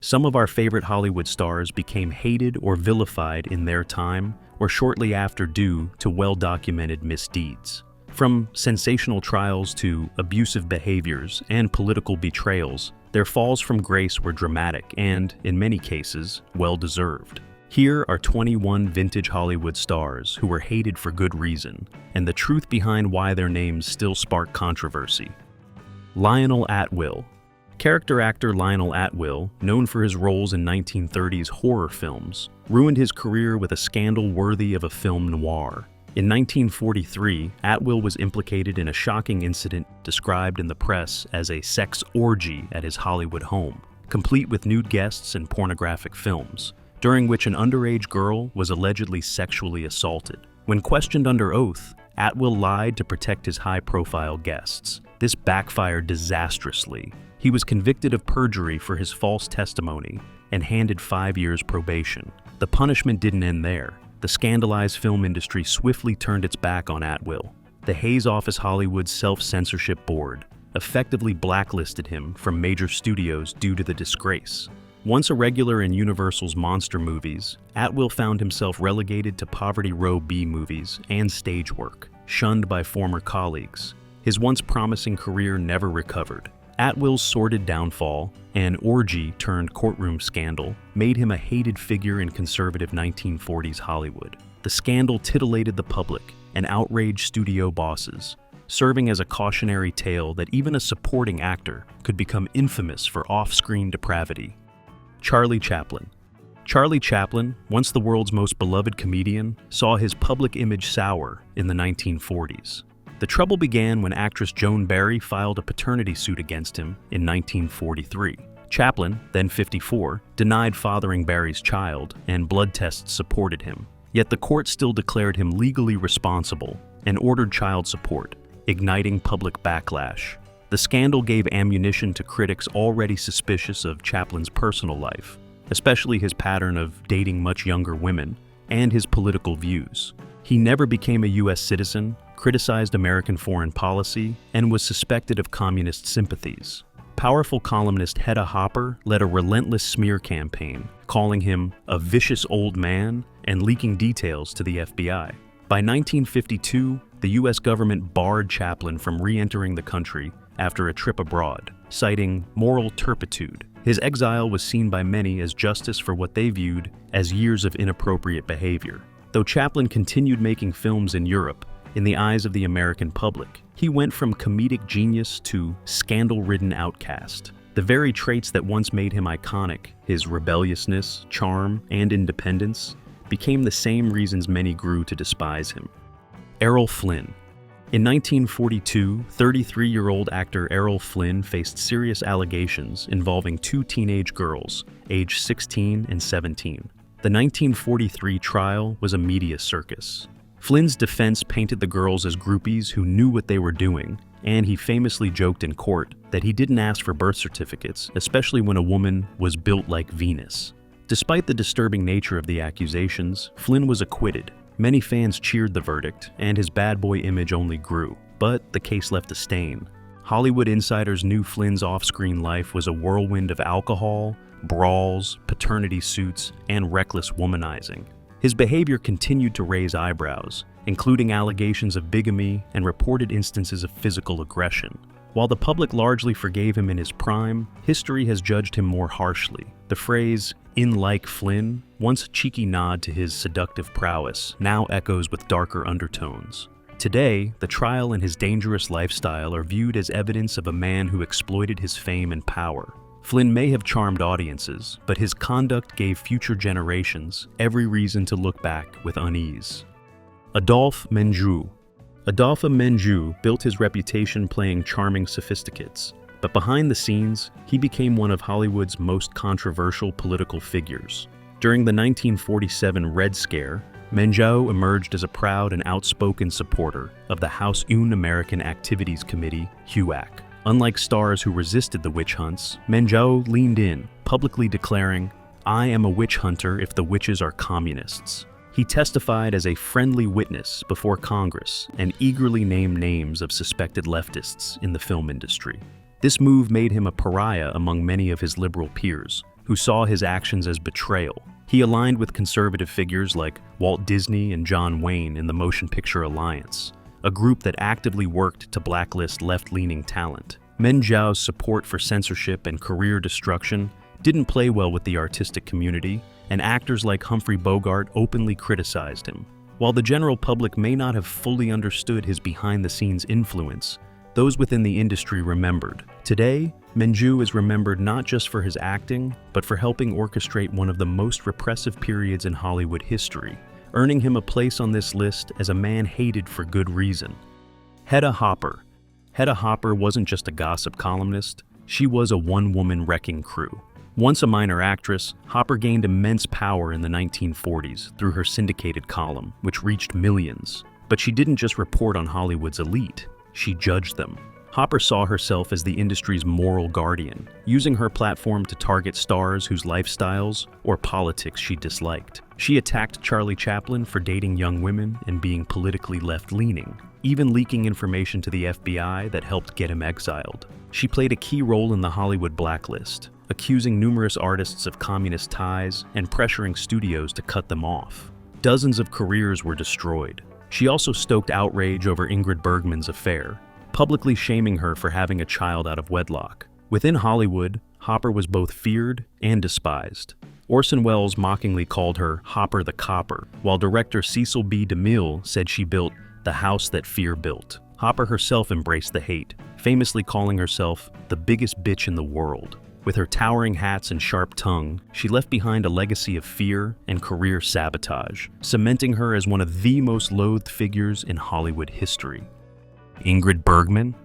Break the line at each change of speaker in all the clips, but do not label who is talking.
Some of our favorite Hollywood stars became hated or vilified in their time or shortly after due to well-documented misdeeds. From sensational trials to abusive behaviors and political betrayals, their falls from grace were dramatic and, in many cases, well-deserved. Here are 21 vintage Hollywood stars who were hated for good reason, and the truth behind why their names still spark controversy. Lionel Atwill. Character actor Lionel Atwill, known for his roles in 1930s horror films, ruined his career with a scandal worthy of a film noir. In 1943, Atwill was implicated in a shocking incident described in the press as a sex orgy at his Hollywood home, complete with nude guests and pornographic films, during which an underage girl was allegedly sexually assaulted. When questioned under oath, Atwill lied to protect his high-profile guests. This backfired disastrously. He was convicted of perjury for his false testimony and handed 5 years probation. The punishment didn't end there. The scandalized film industry swiftly turned its back on Atwill. The Hays Office Hollywood's self-censorship board effectively blacklisted him from major studios due to the disgrace. Once a regular in Universal's monster movies, Atwill found himself relegated to Poverty Row B movies and stage work, shunned by former colleagues. His once promising career never recovered. Atwill's sordid downfall, an orgy-turned-courtroom scandal, made him a hated figure in conservative 1940s Hollywood. The scandal titillated the public and outraged studio bosses, serving as a cautionary tale that even a supporting actor could become infamous for off-screen depravity. Charlie Chaplin. Charlie Chaplin, once the world's most beloved comedian, saw his public image sour in the 1940s. The trouble began when actress Joan Barry filed a paternity suit against him in 1943. Chaplin, then 54, denied fathering Barry's child, and blood tests supported him. Yet the court still declared him legally responsible and ordered child support, igniting public backlash. The scandal gave ammunition to critics already suspicious of Chaplin's personal life, especially his pattern of dating much younger women and his political views. He never became a U.S. citizen, criticized American foreign policy, and was suspected of communist sympathies. Powerful columnist Hedda Hopper led a relentless smear campaign, calling him a vicious old man and leaking details to the FBI. By 1952, the U.S. government barred Chaplin from re-entering the country after a trip abroad, citing moral turpitude. His exile was seen by many as justice for what they viewed as years of inappropriate behavior. Though Chaplin continued making films in Europe, in the eyes of the American public, he went from comedic genius to scandal-ridden outcast. The very traits that once made him iconic, his rebelliousness, charm, and independence, became the same reasons many grew to despise him. Errol Flynn. In 1942, 33-year-old actor Errol Flynn faced serious allegations involving two teenage girls, aged 16 and 17. The 1943 trial was a media circus. Flynn's defense painted the girls as groupies who knew what they were doing, and he famously joked in court that he didn't ask for birth certificates, especially when a woman was built like Venus. Despite the disturbing nature of the accusations, Flynn was acquitted. Many fans cheered the verdict, and his bad boy image only grew, but the case left a stain. Hollywood insiders knew Flynn's off-screen life was a whirlwind of alcohol, brawls, paternity suits, and reckless womanizing. His behavior continued to raise eyebrows, including allegations of bigamy and reported instances of physical aggression. While the public largely forgave him in his prime, history has judged him more harshly. The phrase, "in like Flynn," once a cheeky nod to his seductive prowess, now echoes with darker undertones. Today, the trial and his dangerous lifestyle are viewed as evidence of a man who exploited his fame and power. Flynn may have charmed audiences, but his conduct gave future generations every reason to look back with unease. Adolphe Menjou. Adolphe Menjou built his reputation playing charming sophisticates, but behind the scenes, he became one of Hollywood's most controversial political figures. During the 1947 Red Scare, Menjou emerged as a proud and outspoken supporter of the House Un-American Activities Committee, HUAC. Unlike stars who resisted the witch hunts, Menjou leaned in, publicly declaring, "I am a witch hunter if the witches are communists." He testified as a friendly witness before Congress and eagerly named names of suspected leftists in the film industry. This move made him a pariah among many of his liberal peers, who saw his actions as betrayal. He aligned with conservative figures like Walt Disney and John Wayne in the Motion Picture Alliance, a group that actively worked to blacklist left-leaning talent. Menjou's support for censorship and career destruction didn't play well with the artistic community, and actors like Humphrey Bogart openly criticized him. While the general public may not have fully understood his behind-the-scenes influence, those within the industry remembered. Today, Menjou is remembered not just for his acting, but for helping orchestrate one of the most repressive periods in Hollywood history, earning him a place on this list as a man hated for good reason. Hedda Hopper. Hedda Hopper wasn't just a gossip columnist, she was a one-woman wrecking crew. Once a minor actress, Hopper gained immense power in the 1940s through her syndicated column, which reached millions. But she didn't just report on Hollywood's elite, she judged them. Hopper saw herself as the industry's moral guardian, using her platform to target stars whose lifestyles or politics she disliked. She attacked Charlie Chaplin for dating young women and being politically left-leaning, even leaking information to the FBI that helped get him exiled. She played a key role in the Hollywood blacklist, accusing numerous artists of communist ties and pressuring studios to cut them off. Dozens of careers were destroyed. She also stoked outrage over Ingrid Bergman's affair, publicly shaming her for having a child out of wedlock. Within Hollywood, Hopper was both feared and despised. Orson Welles mockingly called her Hopper the Copper, while director Cecil B. DeMille said she built the house that fear built. Hopper herself embraced the hate, famously calling herself the biggest bitch in the world. With her towering hats and sharp tongue, she left behind a legacy of fear and career sabotage, cementing her as one of the most loathed figures in Hollywood history. Ingrid Bergman?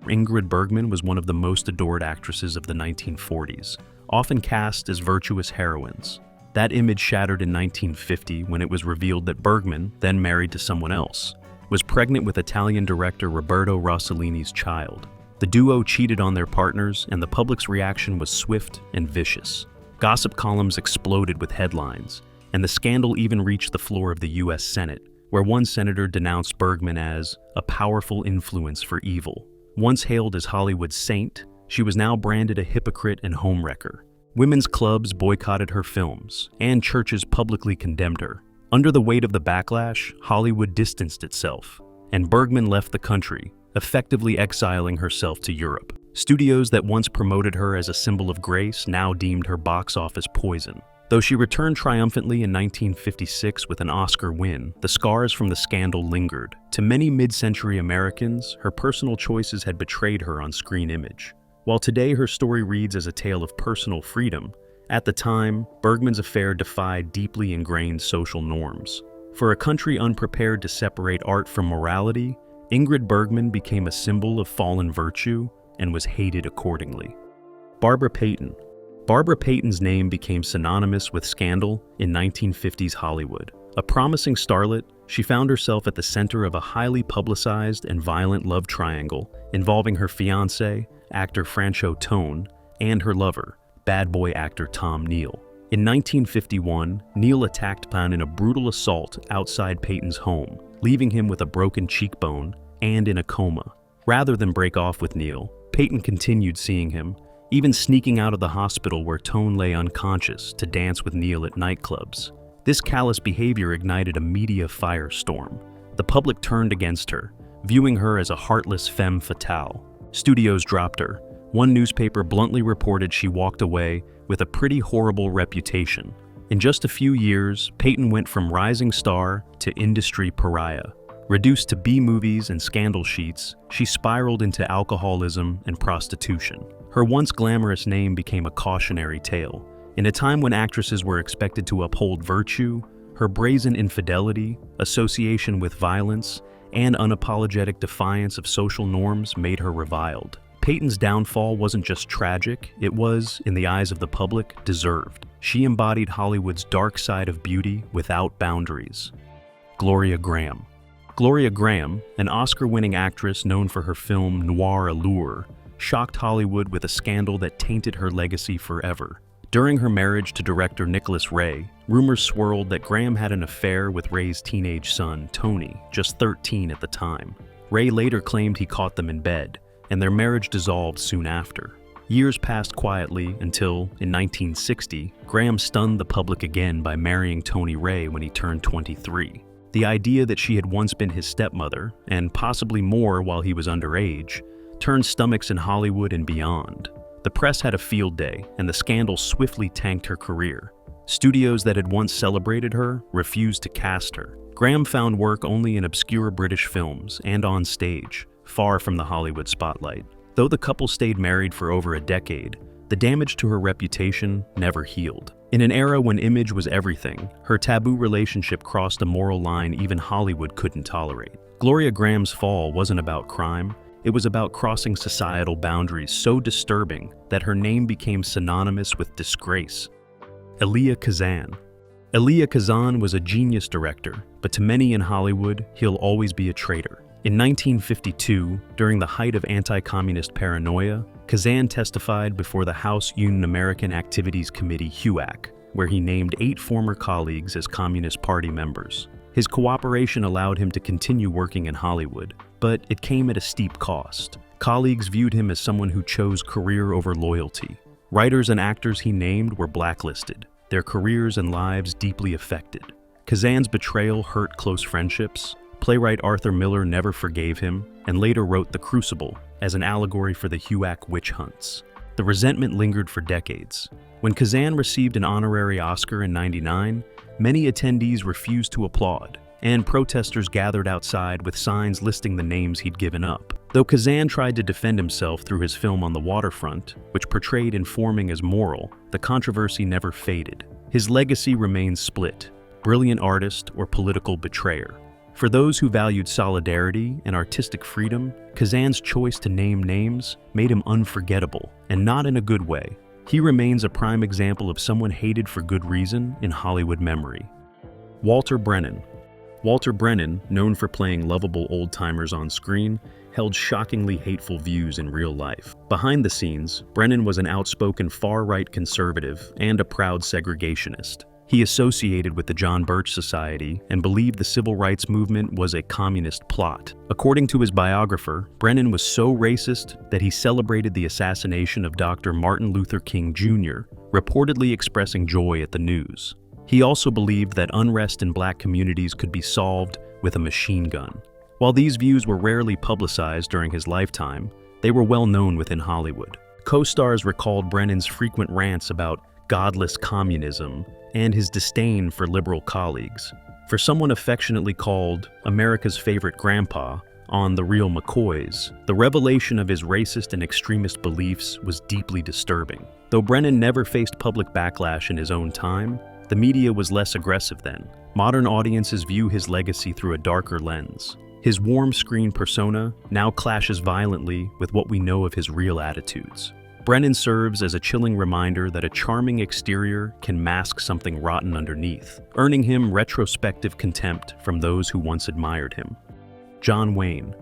Ingrid Bergman was one of the most adored actresses of the 1940s, often cast as virtuous heroines. That image shattered in 1950 when it was revealed that Bergman, then married to someone else, was pregnant with Italian director Roberto Rossellini's child. The duo cheated on their partners, and the public's reaction was swift and vicious. Gossip columns exploded with headlines, and the scandal even reached the floor of the U.S. Senate, where one senator denounced Bergman as a powerful influence for evil. Once hailed as Hollywood's saint, she was now branded a hypocrite and homewrecker. Women's clubs boycotted her films, and churches publicly condemned her. Under the weight of the backlash, Hollywood distanced itself, and Bergman left the country, effectively exiling herself to Europe. Studios that once promoted her as a symbol of grace now deemed her box office poison. Though she returned triumphantly in 1956 with an Oscar win, the scars from the scandal lingered. To many mid-century Americans, her personal choices had betrayed her on-screen image. While today her story reads as a tale of personal freedom, at the time, Bergman's affair defied deeply ingrained social norms. For a country unprepared to separate art from morality, Ingrid Bergman became a symbol of fallen virtue and was hated accordingly. Barbara Payton. Barbara Payton's name became synonymous with scandal in 1950s Hollywood. A promising starlet, she found herself at the center of a highly publicized and violent love triangle involving her fiancé, actor Franchot Tone, and her lover, bad boy actor Tom Neal. In 1951, Neal attacked Payton in a brutal assault outside Payton's home, leaving him with a broken cheekbone and in a coma. Rather than break off with Neal, Payton continued seeing him, even sneaking out of the hospital where Tone lay unconscious to dance with Neal at nightclubs. This callous behavior ignited a media firestorm. The public turned against her, viewing her as a heartless femme fatale. Studios dropped her. One newspaper bluntly reported she walked away with a pretty horrible reputation. In just a few years, Payton went from rising star to industry pariah. Reduced to B-movies and scandal sheets, she spiraled into alcoholism and prostitution. Her once glamorous name became a cautionary tale. In a time when actresses were expected to uphold virtue, her brazen infidelity, association with violence, and unapologetic defiance of social norms made her reviled. Payton's downfall wasn't just tragic, it was, in the eyes of the public, deserved. She embodied Hollywood's dark side of beauty without boundaries. Gloria Grahame. Gloria Grahame, an Oscar-winning actress known for her film Noir Allure, shocked Hollywood with a scandal that tainted her legacy forever. During her marriage to director Nicholas Ray, rumors swirled that Grahame had an affair with Ray's teenage son, Tony, just 13 at the time. Ray later claimed he caught them in bed, and their marriage dissolved soon after. Years passed quietly until, in 1960, Grahame stunned the public again by marrying Toni Ray when he turned 23. The idea that she had once been his stepmother, and possibly more while he was underage, turned stomachs in Hollywood and beyond. The press had a field day, and the scandal swiftly tanked her career. Studios that had once celebrated her refused to cast her. Grahame found work only in obscure British films and on stage, far from the Hollywood spotlight. Though the couple stayed married for over a decade, the damage to her reputation never healed. In an era when image was everything, her taboo relationship crossed a moral line even Hollywood couldn't tolerate. Gloria Grahame's fall wasn't about crime, it was about crossing societal boundaries so disturbing that her name became synonymous with disgrace. Elia Kazan. Elia Kazan was a genius director, but to many in Hollywood, he'll always be a traitor. In 1952, during the height of anti-communist paranoia, Kazan testified before the House Un-American Activities Committee HUAC, where he named 8 former colleagues as Communist Party members. His cooperation allowed him to continue working in Hollywood, but it came at a steep cost. Colleagues viewed him as someone who chose career over loyalty. Writers and actors he named were blacklisted, their careers and lives deeply affected. Kazan's betrayal hurt close friendships. Playwright Arthur Miller never forgave him, and later wrote The Crucible as an allegory for the HUAC witch hunts. The resentment lingered for decades. When Kazan received an honorary Oscar in '99, many attendees refused to applaud, and protesters gathered outside with signs listing the names he'd given up. Though Kazan tried to defend himself through his film On the Waterfront, which portrayed informing as moral, the controversy never faded. His legacy remains split: brilliant artist or political betrayer. For those who valued solidarity and artistic freedom, Kazan's choice to name names made him unforgettable, and not in a good way. He remains a prime example of someone hated for good reason in Hollywood memory. Walter Brennan. Walter Brennan, known for playing lovable old-timers on screen, held shockingly hateful views in real life. Behind the scenes, Brennan was an outspoken far-right conservative and a proud segregationist. He associated with the John Birch Society and believed the civil rights movement was a communist plot. According to his biographer, Brennan was so racist that he celebrated the assassination of Dr. Martin Luther King Jr., reportedly expressing joy at the news. He also believed that unrest in black communities could be solved with a machine gun. While these views were rarely publicized during his lifetime, they were well known within Hollywood. Co-stars recalled Brennan's frequent rants about godless communism and his disdain for liberal colleagues. For someone affectionately called America's favorite grandpa on The Real McCoys, the revelation of his racist and extremist beliefs was deeply disturbing. Though Brennan never faced public backlash in his own time, the media was less aggressive then. Modern audiences view his legacy through a darker lens. His warm screen persona now clashes violently with what we know of his real attitudes. Brennan serves as a chilling reminder that a charming exterior can mask something rotten underneath, earning him retrospective contempt from those who once admired him. John Wayne.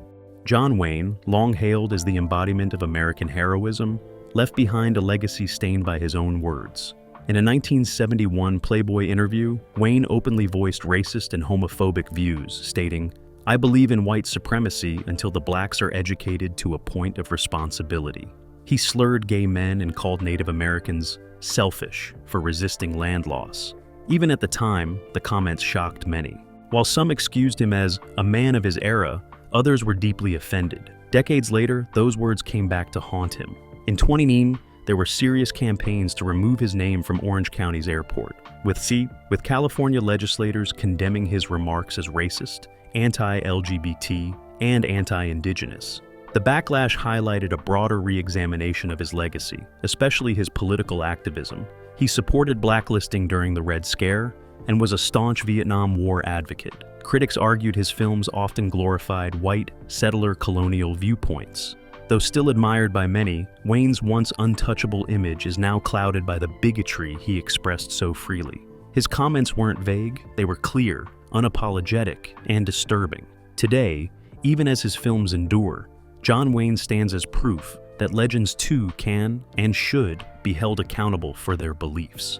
John Wayne, long hailed as the embodiment of American heroism, left behind a legacy stained by his own words. In a 1971 Playboy interview, Wayne openly voiced racist and homophobic views, stating, "I believe in white supremacy until the blacks are educated to a point of responsibility." He slurred gay men and called Native Americans selfish for resisting land loss. Even at the time, the comments shocked many. While some excused him as a man of his era, others were deeply offended. Decades later, those words came back to haunt him. In 2019, there were serious campaigns to remove his name from Orange County's airport, with California legislators condemning his remarks as racist, anti-LGBT, and anti-indigenous. The backlash highlighted a broader re-examination of his legacy, especially his political activism. He supported blacklisting during the Red Scare and was a staunch Vietnam War advocate. Critics argued his films often glorified white, settler colonial viewpoints. Though still admired by many, Wayne's once untouchable image is now clouded by the bigotry he expressed so freely. His comments weren't vague, they were clear, unapologetic, and disturbing. Today, even as his films endure, John Wayne stands as proof that legends too can and should be held accountable for their beliefs.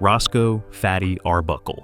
Roscoe "Fatty" Arbuckle.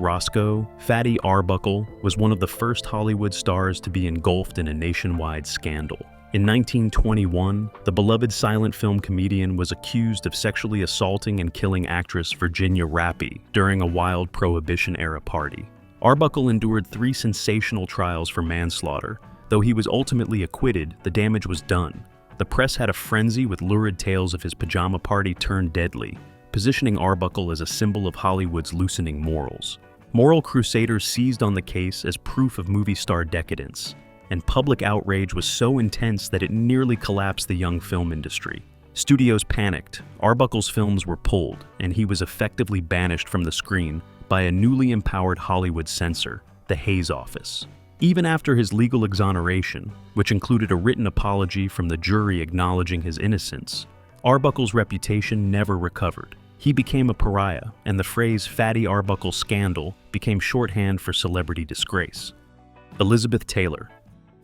Roscoe "Fatty" Arbuckle was one of the first Hollywood stars to be engulfed in a nationwide scandal. In 1921, the beloved silent film comedian was accused of sexually assaulting and killing actress Virginia Rappy during a wild Prohibition-era party. Arbuckle endured 3 sensational trials for manslaughter. Though he was ultimately acquitted, the damage was done. The press had a frenzy with lurid tales of his pajama party turned deadly, positioning Arbuckle as a symbol of Hollywood's loosening morals. Moral crusaders seized on the case as proof of movie star decadence, and public outrage was so intense that it nearly collapsed the young film industry. Studios panicked, Arbuckle's films were pulled, and he was effectively banished from the screen by a newly empowered Hollywood censor, the Hays Office. Even after his legal exoneration, which included a written apology from the jury acknowledging his innocence, Arbuckle's reputation never recovered. He became a pariah, and the phrase "Fatty Arbuckle scandal" became shorthand for celebrity disgrace. Elizabeth Taylor.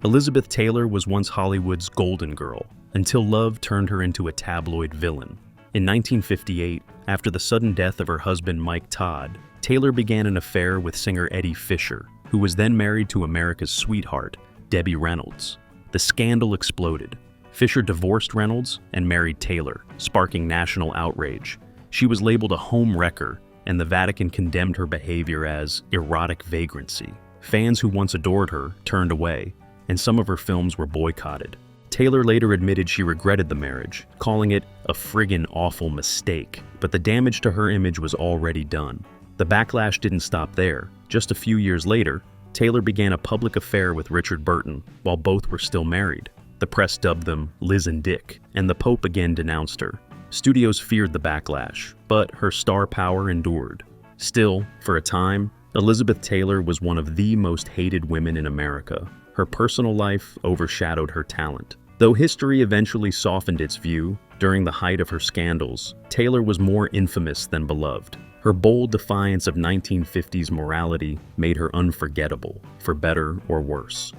Elizabeth Taylor was once Hollywood's golden girl, until love turned her into a tabloid villain. In 1958, after the sudden death of her husband Mike Todd, Taylor began an affair with singer Eddie Fisher, who was then married to America's sweetheart, Debbie Reynolds. The scandal exploded. Fisher divorced Reynolds and married Taylor, sparking national outrage. She was labeled a home wrecker, and the Vatican condemned her behavior as erotic vagrancy. Fans who once adored her turned away, and some of her films were boycotted. Taylor later admitted she regretted the marriage, calling it a friggin' awful mistake, but the damage to her image was already done. The backlash didn't stop there. Just a few years later, Taylor began a public affair with Richard Burton, while both were still married. The press dubbed them Liz and Dick, and the Pope again denounced her. Studios feared the backlash, but her star power endured. Still, for a time, Elizabeth Taylor was one of the most hated women in America. Her personal life overshadowed her talent. Though history eventually softened its view, during the height of her scandals, Taylor was more infamous than beloved. Her bold defiance of 1950s morality made her unforgettable, for better or worse.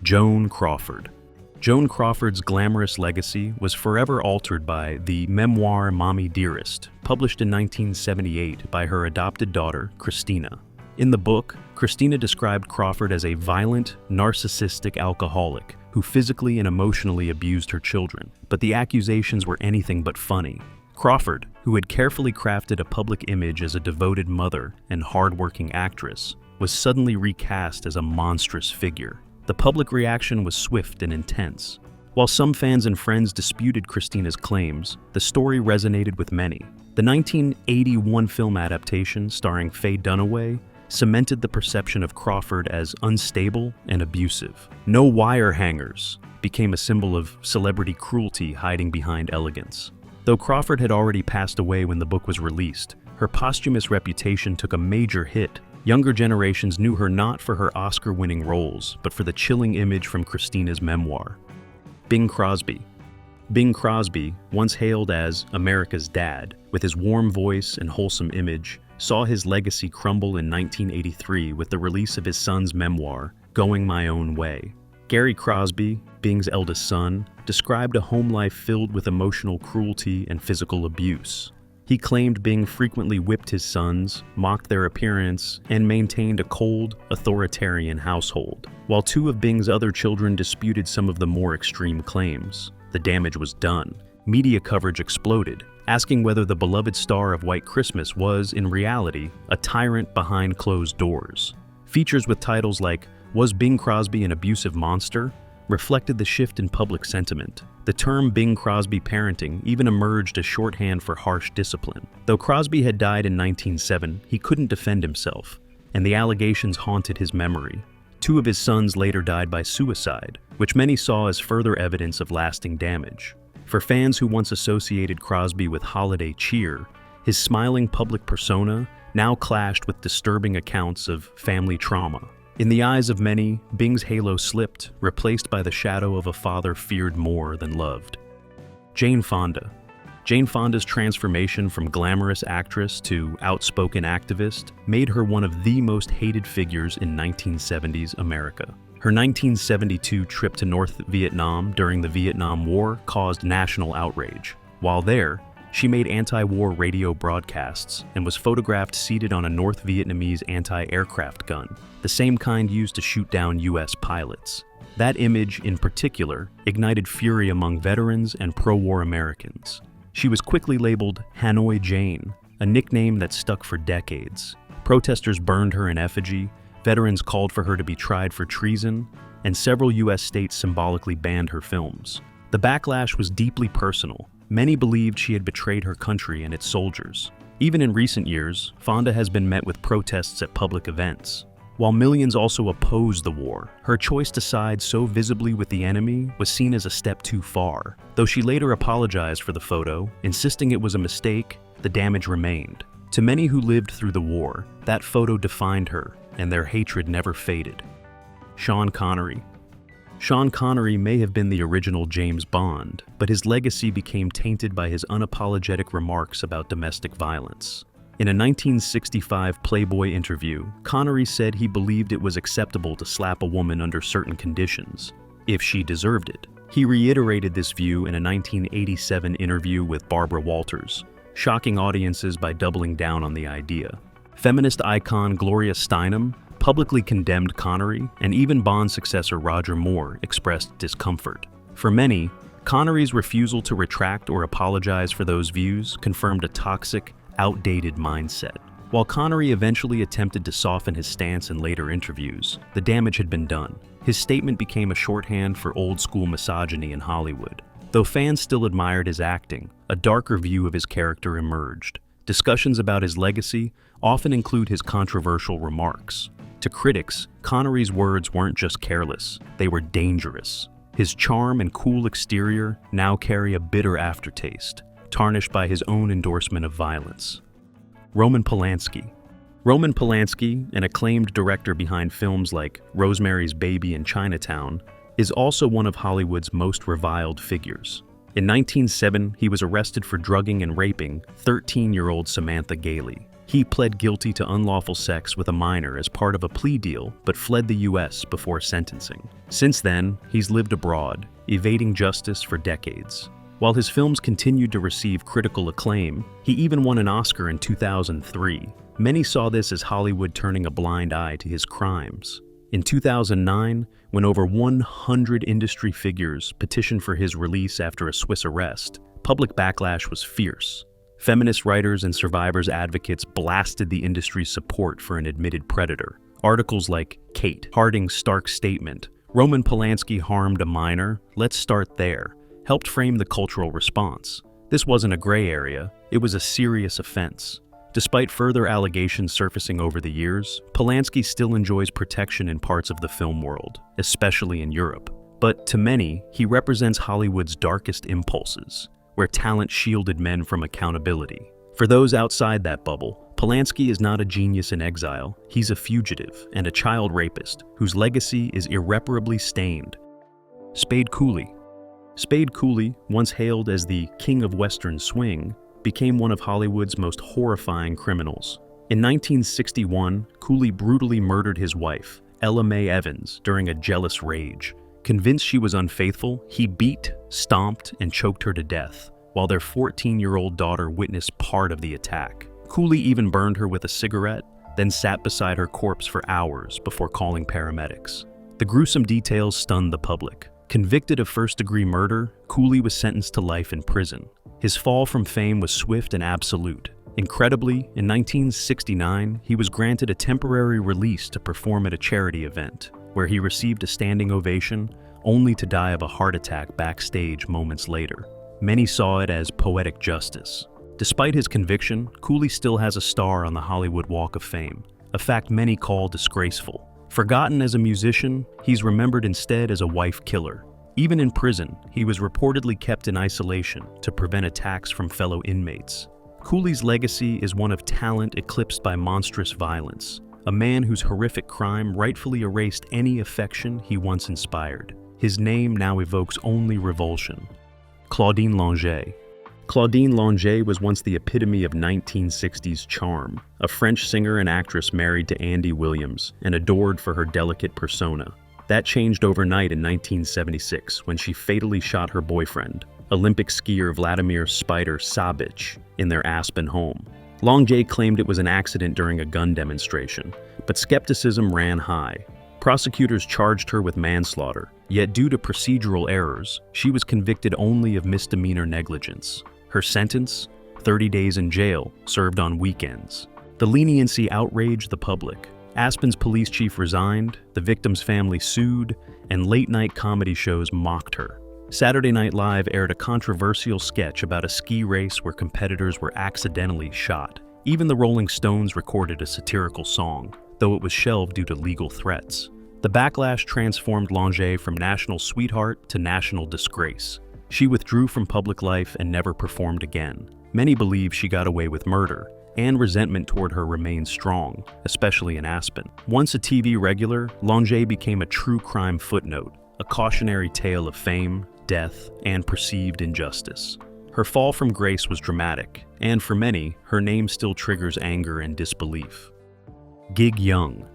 Joan Crawford. Joan Crawford's glamorous legacy was forever altered by the memoir Mommy Dearest, published in 1978 by her adopted daughter, Christina. In the book, Christina described Crawford as a violent, narcissistic alcoholic who physically and emotionally abused her children, but the accusations were anything but funny. Crawford, who had carefully crafted a public image as a devoted mother and hardworking actress, was suddenly recast as a monstrous figure. The public reaction was swift and intense. While some fans and friends disputed Christina's claims, the story resonated with many. The 1981 film adaptation starring Faye Dunaway cemented the perception of Crawford as unstable and abusive. No wire hangers became a symbol of celebrity cruelty hiding behind elegance. Though Crawford had already passed away when the book was released, her posthumous reputation took a major hit. Younger generations knew her not for her Oscar-winning roles, but for the chilling image from Christina's memoir. Bing Crosby. Bing Crosby, once hailed as America's dad, with his warm voice and wholesome image, saw his legacy crumble in 1983 with the release of his son's memoir, Going My Own Way. Gary Crosby, Bing's eldest son, described a home life filled with emotional cruelty and physical abuse. He claimed Bing frequently whipped his sons, mocked their appearance, and maintained a cold, authoritarian household. While 2 of Bing's other children disputed some of the more extreme claims, the damage was done. Media coverage exploded, asking whether the beloved star of White Christmas was, in reality, a tyrant behind closed doors. Features with titles like "Was Bing Crosby an Abusive Monster?" reflected the shift in public sentiment. The term Bing Crosby parenting even emerged as shorthand for harsh discipline. Though Crosby had died in 1907, he couldn't defend himself, and the allegations haunted his memory. 2 of his sons later died by suicide, which many saw as further evidence of lasting damage. For fans who once associated Crosby with holiday cheer, his smiling public persona now clashed with disturbing accounts of family trauma. In the eyes of many, Bing's halo slipped, replaced by the shadow of a father feared more than loved. Jane Fonda. Jane Fonda's transformation from glamorous actress to outspoken activist made her one of the most hated figures in 1970s America. Her 1972 trip to North Vietnam during the Vietnam War caused national outrage. While there, She made anti-war radio broadcasts and was photographed seated on a North Vietnamese anti-aircraft gun, the same kind used to shoot down US pilots. That image, in particular, ignited fury among veterans and pro-war Americans. She was quickly labeled Hanoi Jane, a nickname that stuck for decades. Protesters burned her in effigy, veterans called for her to be tried for treason, and several US states symbolically banned her films. The backlash was deeply personal. Many believed she had betrayed her country and its soldiers. Even in recent years, Fonda has been met with protests at public events. While millions also opposed the war, her choice to side so visibly with the enemy was seen as a step too far. Though she later apologized for the photo, insisting it was a mistake, the damage remained. To many who lived through the war, that photo defined her, and their hatred never faded. Sean Connery. Sean Connery may have been the original James Bond, but his legacy became tainted by his unapologetic remarks about domestic violence. In a 1965 Playboy interview, Connery said he believed it was acceptable to slap a woman under certain conditions, if she deserved it. He reiterated this view in a 1987 interview with Barbara Walters, shocking audiences by doubling down on the idea. Feminist icon Gloria Steinem publicly condemned Connery, and even Bond successor Roger Moore expressed discomfort. For many, Connery's refusal to retract or apologize for those views confirmed a toxic, outdated mindset. While Connery eventually attempted to soften his stance in later interviews, the damage had been done. His statement became a shorthand for old-school misogyny in Hollywood. Though fans still admired his acting, a darker view of his character emerged. Discussions about his legacy often include his controversial remarks. To critics, Connery's words weren't just careless, they were dangerous. His charm and cool exterior now carry a bitter aftertaste, tarnished by his own endorsement of violence. Roman Polanski. Roman Polanski, an acclaimed director behind films like Rosemary's Baby and Chinatown, is also one of Hollywood's most reviled figures. In 1907, he was arrested for drugging and raping 13-year-old Samantha Gailey. He pled guilty to unlawful sex with a minor as part of a plea deal, but fled the US before sentencing. Since then, he's lived abroad, evading justice for decades. While his films continued to receive critical acclaim, he even won an Oscar in 2003. Many saw this as Hollywood turning a blind eye to his crimes. In 2009, when over 100 industry figures petitioned for his release after a Swiss arrest, public backlash was fierce. Feminist writers and survivors advocates blasted the industry's support for an admitted predator. Articles like Kate Harding's stark statement, "Roman Polanski harmed a minor, let's start there," helped frame the cultural response. This wasn't a gray area, it was a serious offense. Despite further allegations surfacing over the years, Polanski still enjoys protection in parts of the film world, especially in Europe. But to many, he represents Hollywood's darkest impulses, where talent shielded men from accountability. For those outside that bubble, Polanski is not a genius in exile, he's a fugitive and a child rapist whose legacy is irreparably stained. Spade Cooley. Spade Cooley, once hailed as the king of Western swing, became one of Hollywood's most horrifying criminals. In 1961, Cooley brutally murdered his wife, Ella Mae Evans, during a jealous rage. Convinced she was unfaithful, he beat, stomped, and choked her to death, while their 14-year-old daughter witnessed part of the attack. Cooley even burned her with a cigarette, then sat beside her corpse for hours before calling paramedics. The gruesome details stunned the public. Convicted of first-degree murder, Cooley was sentenced to life in prison. His fall from fame was swift and absolute. Incredibly, in 1969, he was granted a temporary release to perform at a charity event, where he received a standing ovation, only to die of a heart attack backstage moments later. Many saw it as poetic justice. Despite his conviction, Cooley still has a star on the Hollywood Walk of Fame, a fact many call disgraceful. Forgotten as a musician, he's remembered instead as a wife killer. Even in prison, he was reportedly kept in isolation to prevent attacks from fellow inmates. Cooley's legacy is one of talent eclipsed by monstrous violence, a man whose horrific crime rightfully erased any affection he once inspired. His name now evokes only revulsion. Claudine Longet. Claudine Longet was once the epitome of 1960s charm, a French singer and actress married to Andy Williams and adored for her delicate persona. That changed overnight in 1976 when she fatally shot her boyfriend. Olympic skier Vladimir "Spider" Sabic in their Aspen home. Longet claimed it was an accident during a gun demonstration, but skepticism ran high. Prosecutors charged her with manslaughter, yet due to procedural errors, she was convicted only of misdemeanor negligence. Her sentence? 30 days in jail, served on weekends. The leniency outraged the public. Aspen's police chief resigned, the victim's family sued, and late-night comedy shows mocked her. Saturday Night Live aired a controversial sketch about a ski race where competitors were accidentally shot. Even the Rolling Stones recorded a satirical song, though it was shelved due to legal threats. The backlash transformed Longet from national sweetheart to national disgrace. She withdrew from public life and never performed again. Many believe she got away with murder, and resentment toward her remains strong, especially in Aspen. Once a TV regular, Longet became a true crime footnote, a cautionary tale of fame, death, and perceived injustice. Her fall from grace was dramatic, and for many, her name still triggers anger and disbelief. Gig Young.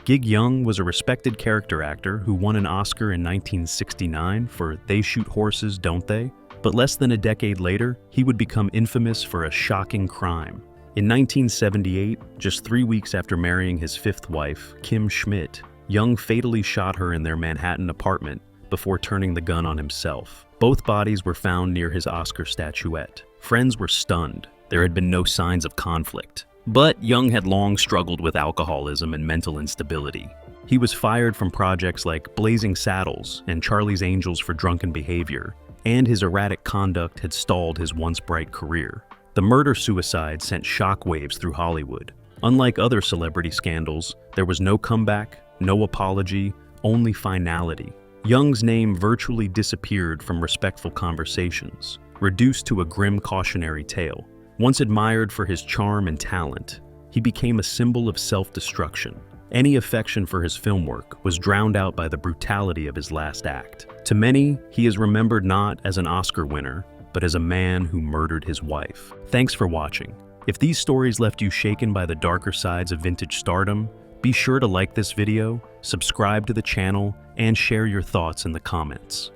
Gig Young was a respected character actor who won an Oscar in 1969 for They Shoot Horses, Don't They? But less than a decade later, he would become infamous for a shocking crime. In 1978, just 3 weeks after marrying his fifth wife, Kim Schmidt, Young fatally shot her in their Manhattan apartment before turning the gun on himself. Both bodies were found near his Oscar statuette. Friends were stunned. There had been no signs of conflict. But Young had long struggled with alcoholism and mental instability. He was fired from projects like Blazing Saddles and Charlie's Angels for drunken behavior, and his erratic conduct had stalled his once bright career. The murder-suicide sent shockwaves through Hollywood. Unlike other celebrity scandals, there was no comeback, no apology, only finality. Young's name virtually disappeared from respectful conversations, reduced to a grim cautionary tale. Once admired for his charm and talent, he became a symbol of self-destruction. Any affection for his film work was drowned out by the brutality of his last act. To many, he is remembered not as an Oscar winner, but as a man who murdered his wife. Thanks for watching. If these stories left you shaken by the darker sides of vintage stardom, be sure to like this video, subscribe to the channel, and share your thoughts in the comments.